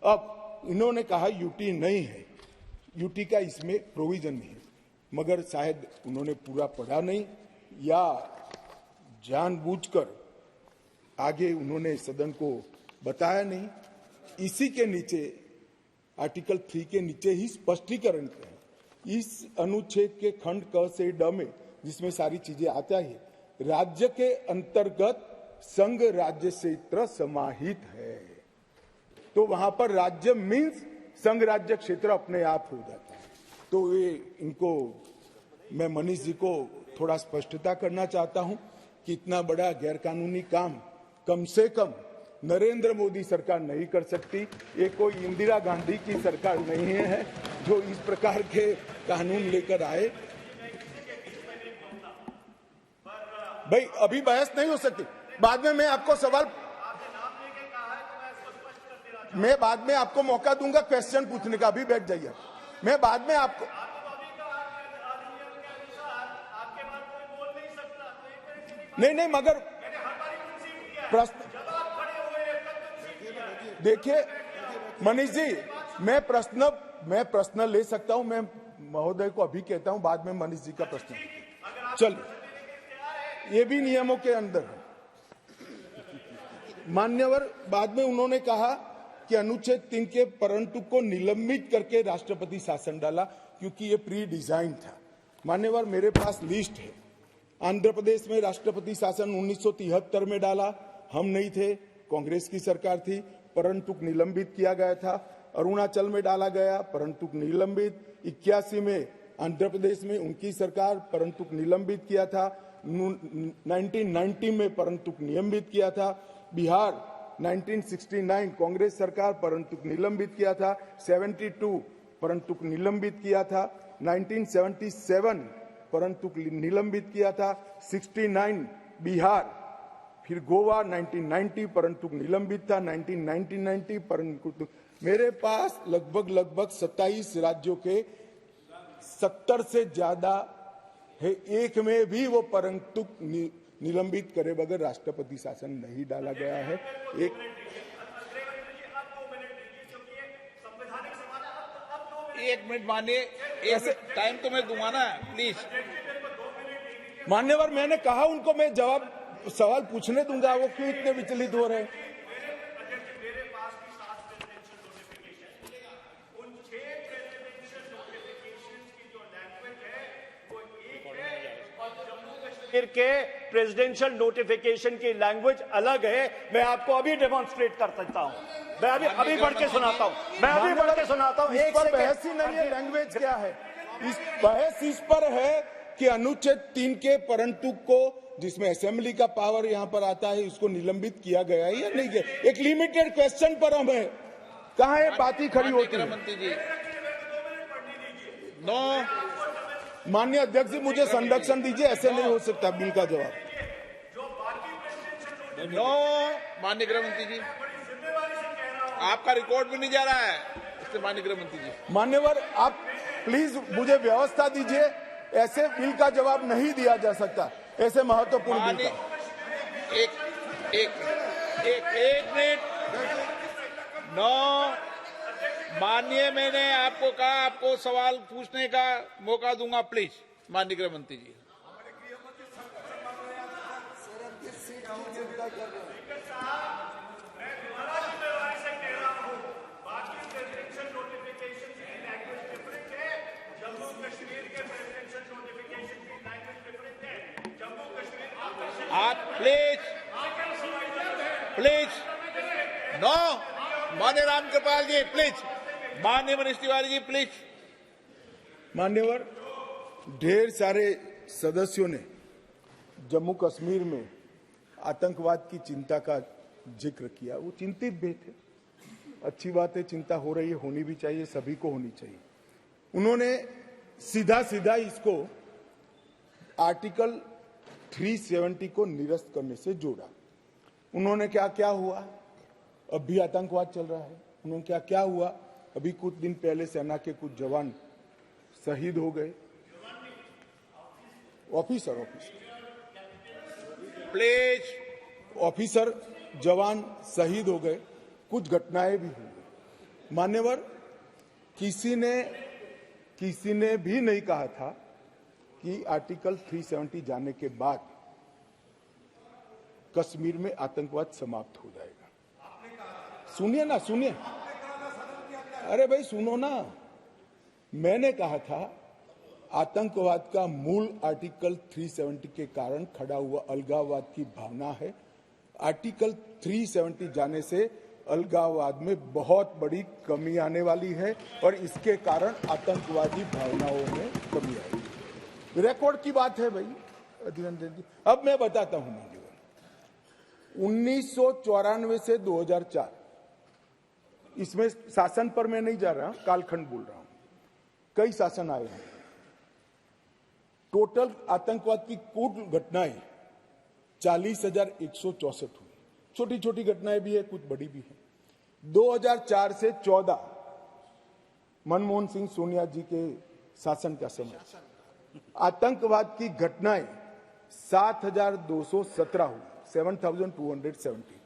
अब इन्होंने कहा यूटी नहीं है, यूटी का इसमें प्रोविजन नहीं है, मगर शायद उन्होंने पूरा पढ़ा नहीं या जानबूझकर आगे उन्होंने सदन को बताया नहीं। इसी के नीचे आर्टिकल 3 के नीचे ही स्पष्टीकरण है। इस अनुच्छेद के खंड क से ड में, जिसमें सारी चीजें आता है, राज्य के अंतर्गत संघ राज्य क्षेत्र समाहित है। तो वहां पर राज्य मीन्स संघ राज्य क्षेत्र अपने आप हो जाता है। तो ये इनको मैं मनीष जी को थोड़ा स्पष्टता करना चाहता हूं कि इतना बड़ा गैरकानूनी काम कम से कम नरेंद्र मोदी सरकार नहीं कर सकती। ये कोई इंदिरा गांधी की सरकार नहीं है जो इस प्रकार के कानून लेकर आए। भाई अभी बहस नहीं हो सकती, बाद में मैं आपको सवाल, मैं बाद में आपको मौका दूंगा क्वेश्चन पूछने का, अभी बैठ जाइए। मैं बाद में आपको, नहीं मगर प्रश्न, देखिए मनीष जी, मैं प्रश्न ले सकता हूं। मैं महोदय को अभी कहता हूं, बाद में मनीष जी का प्रश्न। चलिए, ये भी नियमों के अंदर है। मान्यवर, बाद में उन्होंने कहा कि अनुच्छेद 3 के परंतु को निलंबित करके राष्ट्रपति शासन डाला, क्योंकि ये प्री डिजाइन था। मान्यवर, मेरे पास लिस्ट है। आंध्र प्रदेश में राष्ट्रपति शासन 1973 में डाला, हम नहीं थे, कांग्रेस की सरकार थी, परंतु निलंबित किया गया था। अरुणाचल में डाला गया, परंतु निलंबित। 81 में आंध्र प्रदेश में उनकी सरकार, परंतु निलंबित किया था। 1990 में परंतु निलंबित किया था। बिहार 1969 कांग्रेस सरकार, परंतु निलंबित किया था। 72 परंतु निलंबित किया था। 1977 परंतु निलंबित किया था। 69 बिहार, फिर गोवा 1990 परंतु निलंबित था। 1990 परंतु, मेरे पास लगभग 27 राज्यों के 70 से ज्यादा है। एक में भी वो परंतु निलंबित करे बगैर राष्ट्रपति शासन नहीं डाला गया है। एक मिनट मानिए, ऐसे टाइम तो मैं दूंगा ना, प्लीज। मान्यवर, मैंने कहा उनको मैं जवाब सवाल पूछने दूंगा, वो क्यों इतने विचलित हो रहे हैं? के प्रेसिडेंशियल नोटिफिकेशन की लैंग्वेज अलग है। मैं आपको अभी डेमोन्स्ट्रेट कर सकता हूं। मैं अभी पढ़ के सुनाता हूँ, इस पर बहस ही नहीं है, लैंग्वेज क्या है? इस बहस इस पर है कि अनुच्छेद 3 के परंतु को जिसमें असेंबली का पावर यहाँ पर आता है उसको निलंबित किया गया है या नहीं किया? एक लिमिटेड क्वेश्चन पर हम है, कहाँ ये बात ही खड़ी होती है? मंत्री जी नो, माननीय अध्यक्ष जी मुझे संरक्षण दीजिए, ऐसे नहीं हो सकता बिल का जवाब। नो माननीय गृह मंत्री जी, आपका रिकॉर्ड भी नहीं जा रहा है इससे। माननीय गृह मंत्री जी, मान्यवर आप प्लीज मुझे व्यवस्था दीजिए, ऐसे बिल का जवाब नहीं दिया जा सकता, ऐसे महत्वपूर्ण बिल का। एक मिनट। नो माननीय, मैंने आपको कहा आपको सवाल पूछने का मौका दूंगा, प्लीज। माननीय गृह मंत्री जी, आप प्लीज नो, माननीय रामकृपाल जी प्लीज, माननीय मनीष तिवारी जी प्लीज। मान्यवर, ढेर सारे सदस्यों ने जम्मू कश्मीर में आतंकवाद की चिंता का जिक्र किया, वो चिंतित भी थे। अच्छी बात है, चिंता हो रही है, होनी भी चाहिए, सभी को होनी चाहिए। उन्होंने सीधा सीधा इसको आर्टिकल 370 को निरस्त करने से जोड़ा। उन्होंने क्या क्या हुआ, अब भी आतंकवाद चल रहा है। उन्होंने क्या क्या हुआ, अभी कुछ दिन पहले सेना के कुछ जवान शहीद हो गए, ऑफिसर प्लीज ऑफिसर जवान शहीद हो गए, कुछ घटनाएं भी हुई। मान्यवर, किसी ने भी नहीं कहा था कि आर्टिकल 370 जाने के बाद कश्मीर में आतंकवाद समाप्त हो जाएगा। सुनिए ना, सुनिए, अरे भाई सुनो ना, मैंने कहा था आतंकवाद का मूल आर्टिकल 370 के कारण खड़ा हुआ अलगाववाद की भावना है। आर्टिकल 370 जाने से अलगाववाद में बहुत बड़ी कमी आने वाली है और इसके कारण आतंकवादी भावनाओं में कमी आएगी। रिकॉर्ड की बात है भाई अधीररंजन जी। अब मैं बताता हूं, 1994 से 2004, इसमें शासन पर मैं नहीं जा रहा, कालखंड बोल रहा हूं, कई शासन आए हैं। टोटल आतंकवाद की कुल घटनाएं 40,164 हुई। छोटी छोटी घटनाएं भी है, कुछ बड़ी भी है। 2004 से 14 मनमोहन सिंह सोनिया जी के शासन का समय आतंकवाद की घटनाएं 7,217 हुई, 7,270।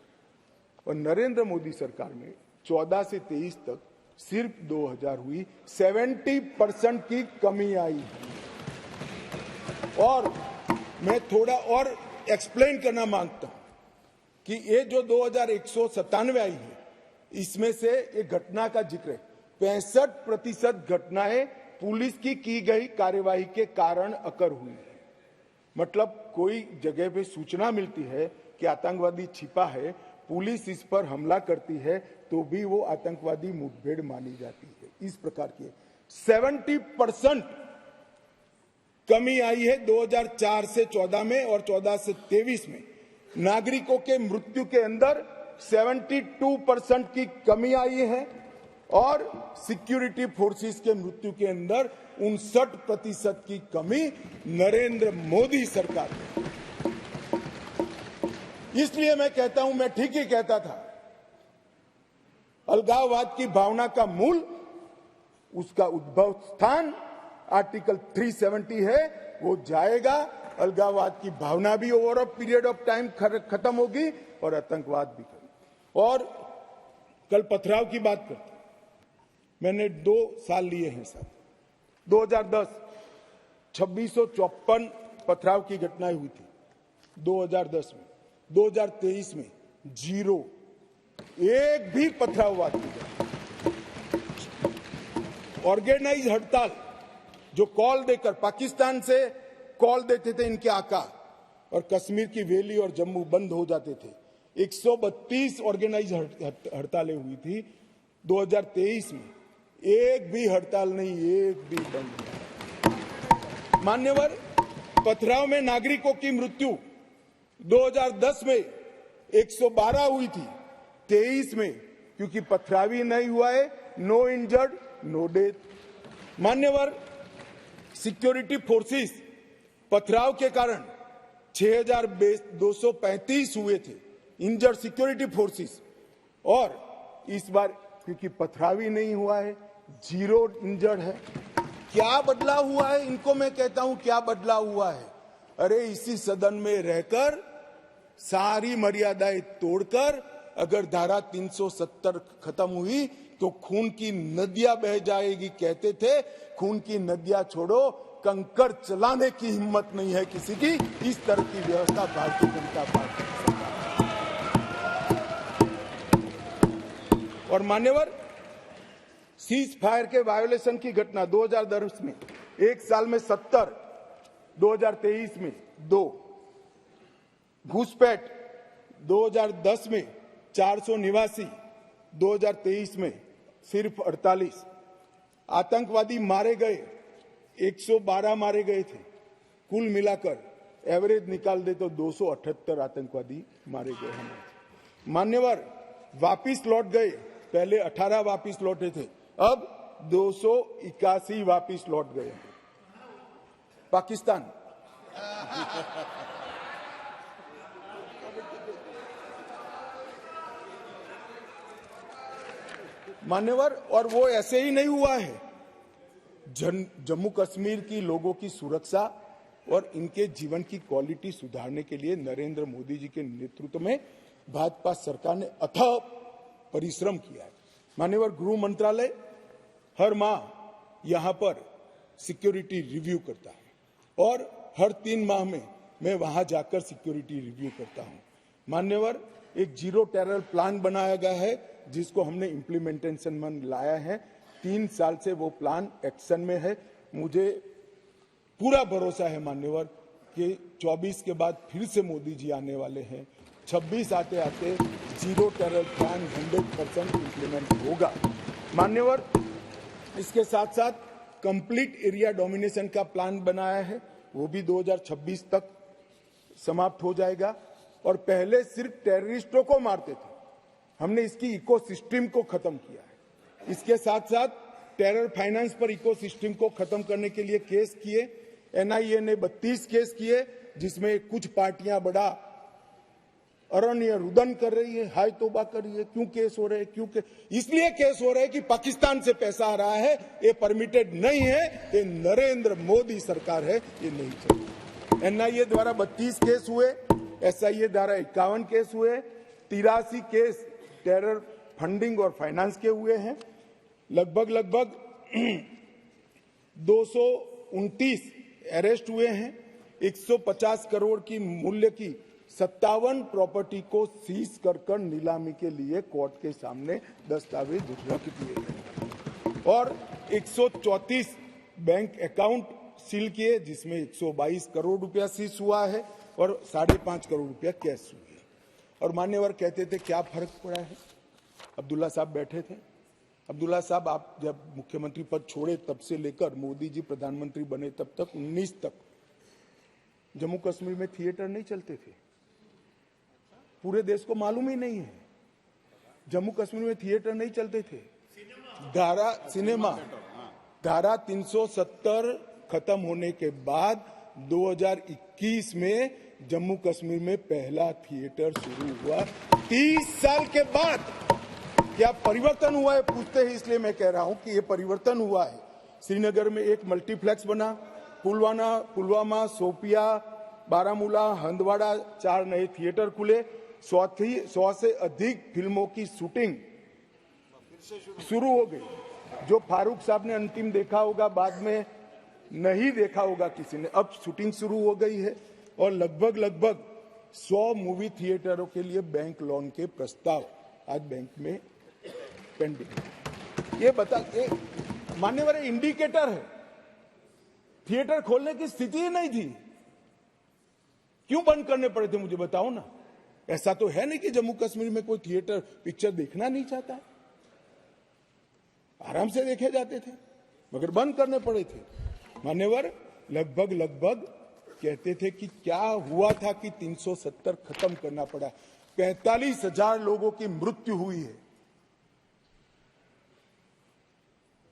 और नरेंद्र मोदी सरकार में 14 से 23 तक सिर्फ 2,000 हुई, 70% की कमी आई। और मैं थोड़ा और एक्सप्लेन करना मांगता हूं कि ये जो 2,197 आई है, इसमें से एक घटना का जिक्र है। 65% घटनाएं पुलिस की गई कार्यवाही के कारण अकर हुई है। मतलब कोई जगह पे सूचना मिलती है कि आतंकवादी छिपा है, पुलिस इस पर हमला करती है तो भी वो आतंकवादी मुठभेड़ मानी जाती है। इस प्रकार की 70% कमी आई है 2004 से 14 में, और 14 से 23 में नागरिकों के मृत्यु के अंदर 72% की कमी आई है, और सिक्योरिटी फोर्सेस के मृत्यु के अंदर 59% की कमी नरेंद्र मोदी सरकार में। इसलिए मैं कहता हूं, मैं ठीक ही कहता था, अलगाववाद की भावना का मूल, उसका उद्भव स्थान आर्टिकल 370 है, वो जाएगा। अलगाववाद की भावना भी over a period of time खत्म होगी और आतंकवाद भी खत्म। और कल पथराव की बात करते, मैंने 2 साल लिए हैं साहब। 2010 2654 पथराव की घटनाएं हुई थी 2010 में। 2023 में 0, एक भी पथराववाद की। ऑर्गेनाइज हड़ताल जो कॉल देकर पाकिस्तान से कॉल देते थे इनके आका, और कश्मीर की वैली और जम्मू बंद हो जाते थे, 132 ऑर्गेनाइज हड़तालें हुई थी 2023 में, एक भी हड़ताल नहीं, एक भी बंद नहीं। मान्यवर, पथराव में नागरिकों की मृत्यु 2010 में 112 हुई थी, 23 में क्योंकि पथराव ही नहीं हुआ है, नो इंजर्ड नो डेथ। मान्यवर, सिक्योरिटी फोर्सेस पथराव के कारण 6,235 हुए थे इंजर्ड सिक्योरिटी फोर्सेस, और इस बार क्योंकि पथराव ही नहीं हुआ है, 0 इंजर्ड है। क्या बदलाव हुआ है? इनको मैं कहता हूं क्या बदलाव हुआ है? अरे इसी सदन में रहकर सारी मर्यादाएं तोड़कर अगर धारा 370 खत्म हुई तो खून की नदियां बह जाएगी कहते थे। खून की नदियां छोड़ो, कंकड़ चलाने की हिम्मत नहीं है किसी की। इस तरह की व्यवस्था भारतीय जनता पार्टी की सरकार। और मान्यवर, सीज फायर के वायोलेशन की घटना 2010 में एक साल में 70, 2023 में 2, घुसपैठ 2010 में 489, 2023 में सिर्फ 48, आतंकवादी मारे गए 112 मारे गए थे, कुल मिलाकर एवरेज निकाल दे तो 278 आतंकवादी मारे गए हमारे। मान्यवर, वापिस लौट गए, पहले 18 वापिस लौटे थे, अब 281 वापिस लौट गए। पाकिस्तान मान्यवर, और वो ऐसे ही नहीं हुआ है। जम्मू कश्मीर की लोगों की सुरक्षा और इनके जीवन की क्वालिटी सुधारने के लिए नरेंद्र मोदी जी के नेतृत्व में भाजपा सरकार ने अथक परिश्रम किया है। मान्यवर, गृह मंत्रालय हर माह यहां पर सिक्योरिटी रिव्यू करता है और हर 3 माह में मैं वहां जाकर सिक्योरिटी रिव्यू करता हूं। मान्यवर, एक 0 टेरर प्लान बनाया गया है जिसको हमने इम्प्लीमेंटेशन में लाया है। 3 साल से वो प्लान एक्शन में है। मुझे पूरा भरोसा है मान्यवर कि 24 के बाद फिर से मोदी जी आने वाले हैं। 26 आते आते 0 टेरर प्लान 100% इम्प्लीमेंट होगा। मान्यवर, इसके साथ साथ कंप्लीट एरिया डोमिनेशन का प्लान बनाया है, वो भी 2026 तक समाप्त हो जाएगा। और पहले सिर्फ टेररिस्टों को मारते थे, हमने इसकी इकोसिस्टम को खत्म किया है। इसके साथ साथ टेरर फाइनेंस पर इकोसिस्टम को खत्म करने के लिए केस किए। एनआईए ने 32 केस किए, जिसमें कुछ पार्टियां बड़ा अरण्य रुदन कर रही है, हाय तौबा कर रही है। क्यों केस हो रहे हैं? क्यों इसलिए केस हो रहे हैं कि पाकिस्तान से पैसा आ रहा है, ये परमिटेड नहीं है, ये नरेंद्र मोदी सरकार है, ये नहीं चाहिए। एनआईए द्वारा 32 केस हुए, एसआईए द्वारा 51 केस हुए, 83 केस टेरर फंडिंग और फाइनेंस के हुए हैं। लगभग 229 अरेस्ट हुए हैं। 150 करोड़ की मूल्य की 57 प्रॉपर्टी को सीज कर नीलामी के लिए कोर्ट के सामने दस्तावेज रख दिए गए और 134 बैंक अकाउंट सील किए, जिसमें 122 करोड़ रुपया सीज हुआ है और 5.5 करोड़ रुपया कैश हुए। और मान्यवर कहते थे क्या फर्क पड़ा है? अब्दुल्ला साहब बैठे थे। अब्दुल्ला साहब, आप जब मुख्यमंत्री पद छोड़े तब से लेकर मोदी जी प्रधानमंत्री बने तब तक 19 तक जम्मू कश्मीर में थिएटर नहीं चलते थे। पूरे देश को मालूम ही नहीं है, जम्मू कश्मीर में थिएटर नहीं चलते थे। धारा 370 खत्म होने के बाद 2021 में जम्मू कश्मीर में पहला थिएटर शुरू हुआ। 30 साल के बाद क्या परिवर्तन हुआ है पूछते हैं, इसलिए मैं कह रहा हूं कि ये परिवर्तन हुआ है। श्रीनगर में एक मल्टीप्लेक्स बना, पुलवामा, शोपिया, बारामूला, हंदवाड़ा 4 नए थिएटर खुले। 100 से अधिक फिल्मों की शूटिंग शुरू हो गई। जो फारूक साहब ने अंतिम देखा होगा, बाद में नहीं देखा होगा किसी ने, अब शूटिंग शुरू हो गई है। और लगभग 100 मूवी थिएटरों के लिए बैंक लोन के प्रस्ताव आज बैंक में पेंडिंग। ये मान्यवर इंडिकेटर है, थिएटर खोलने की स्थिति ही नहीं थी। क्यों बंद करने पड़े थे मुझे बताओ ना। ऐसा तो है नहीं कि जम्मू कश्मीर में कोई थिएटर पिक्चर देखना नहीं चाहता है, आराम से देखे जाते थे, मगर बंद करने पड़े थे। मान्यवर लगभग कहते थे कि क्या हुआ था कि 370 खत्म करना पड़ा। 45,000 लोगों की मृत्यु हुई है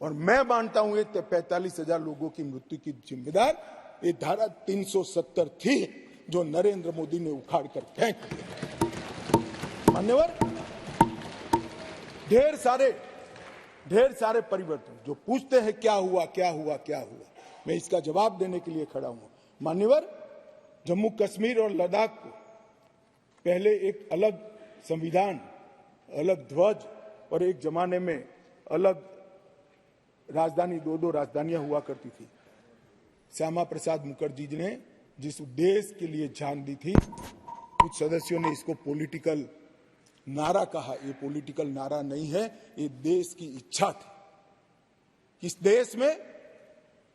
और मैं मानता हूं ये 45,000 लोगों की मृत्यु की जिम्मेदार ये धारा 370 थी जो नरेंद्र मोदी ने उखाड़ कर फेंक दिया। मान्यवर ढेर सारे परिवर्तन जो पूछते हैं क्या हुआ, मैं इसका जवाब देने के लिए खड़ा हूं। मान्यवर जम्मू कश्मीर और लद्दाख को पहले एक अलग संविधान, अलग ध्वज और एक जमाने में अलग राजधानी, दो राजधानियां हुआ करती थी। श्यामा प्रसाद मुखर्जी ने जिस उद्देश्य के लिए जान दी थी, कुछ सदस्यों ने इसको पॉलिटिकल नारा कहा। ये पॉलिटिकल नारा नहीं है, ये देश की इच्छा थी। इस देश में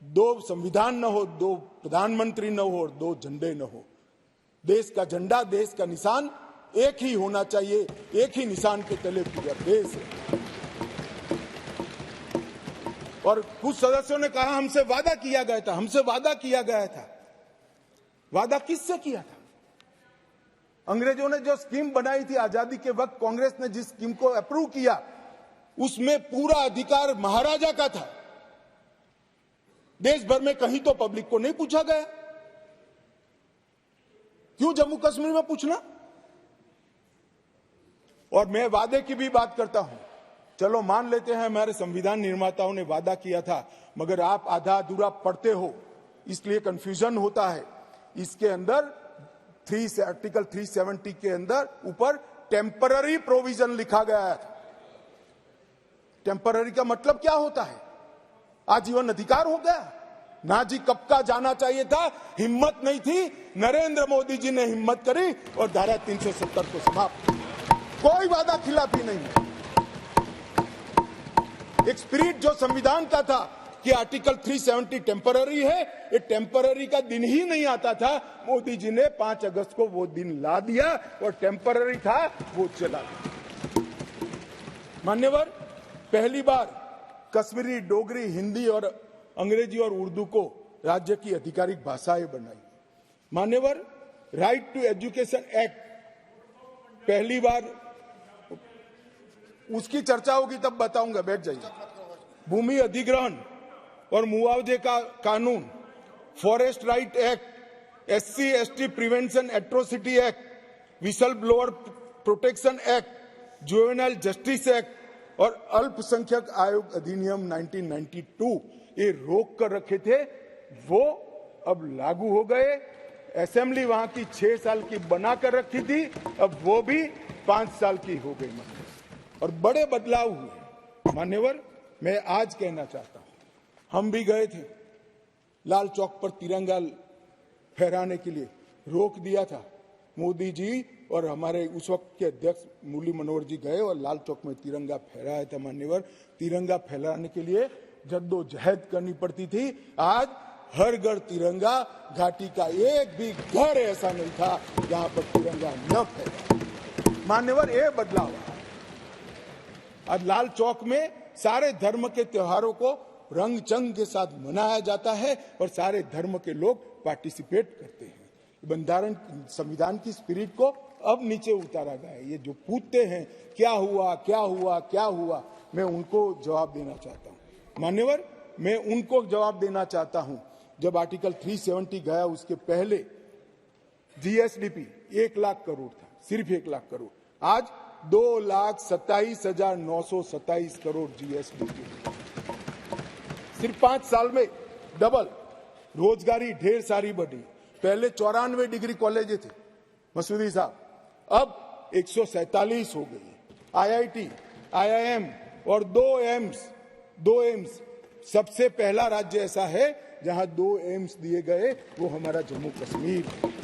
2 संविधान न हो, 2 प्रधानमंत्री न हो और 2 झंडे न हो। देश का झंडा, देश का निशान एक ही होना चाहिए, एक ही निशान के तले पूरा देश है। और कुछ सदस्यों ने कहा हमसे वादा किया गया था। वादा किससे किया था? अंग्रेजों ने जो स्कीम बनाई थी आजादी के वक्त, कांग्रेस ने जिस स्कीम को अप्रूव किया उसमें पूरा अधिकार महाराजा का था। देश भर में कहीं तो पब्लिक को नहीं पूछा गया। क्यों जम्मू कश्मीर में पूछना? और मैं वादे की भी बात करता हूं। चलो मान लेते हैं हमारे संविधान निर्माताओं ने वादा किया था, मगर आप आधा अधूरा पढ़ते हो इसलिए कंफ्यूजन होता है। इसके अंदर आर्टिकल 370 के अंदर ऊपर टेम्पररी प्रोविजन लिखा गया है। टेम्पररी का मतलब क्या होता है? आजीवन अधिकार हो गया ना जी। कब का जाना चाहिए था, हिम्मत नहीं थी, नरेंद्र मोदी जी ने हिम्मत करी और धारा 370 को समाप्त। कोई वादा खिलाफी नहीं। एक स्पिरिट जो संविधान का था कि आर्टिकल 370 टेम्पररी है, ये टेम्पररी का दिन ही नहीं आता था। मोदी जी ने 5 अगस्त को वो दिन ला दिया और टेम्पररी था वो चला गया। मान्यवर पहली बार कश्मीरी, डोगरी, हिंदी और अंग्रेजी और उर्दू को राज्य की आधिकारिक भाषाएं बनाई। मान्यवर राइट टू एजुकेशन एक्ट पहली बार, उसकी चर्चा होगी तब बताऊंगा, बैठ जाइए। भूमि अधिग्रहण और मुआवजे का कानून, forest right act, SC ST prevention atrocity act, whistle blower protection act, juvenile justice act और अल्पसंख्यक आयोग अधिनियम 1992 ये रोक कर रखे थे, वो अब लागू हो गए। असेंबली वहां की 6 साल की बनाकर रखी थी, अब वो भी 5 साल की हो गई। और बड़े बदलाव हुए। मान्यवर मैं आज कहना चाहता हूं, हम भी गए थे लाल चौक पर तिरंगा फहराने के लिए, रोक दिया था मोदी जी और हमारे उस वक्त के अध्यक्ष मुरली मनोहर जी गए और लाल चौक में तिरंगा फहराया था। मान्यवर तिरंगा फहराने के लिए जद्दोजहद करनी पड़ती थी। आज हर घर तिरंगा, घाटी का एक भी घर ऐसा नहीं था जहां पर तिरंगा न फहरा। मान्यवर ये बदलाव, आज लाल चौक में सारे धर्म के त्योहारों को रंग चंग के साथ मनाया जाता है और सारे धर्म के लोग पार्टिसिपेट करते हैं। बंधारण संविधान की स्पिरिट को अब नीचे उतारा गया है। ये जो पूछते हैं क्या हुआ, मैं उनको जवाब देना चाहता हूं। मान्यवर मैं उनको जवाब देना चाहता हूं, जब आर्टिकल 370 गया उसके पहले GSDP 1 लाख करोड़ था, सिर्फ 1 लाख करोड़। आज 2,27,927 करोड़ GSDP, सिर्फ 5 साल में डबल। रोजगारी ढेर सारी बढ़ी। पहले 94 डिग्री कॉलेज थे मसूदी साहब, अब 147 हो गई। IIT, IIM और 2 एम्स, सबसे पहला राज्य ऐसा है जहां 2 एम्स दिए गए, वो हमारा जम्मू कश्मीर।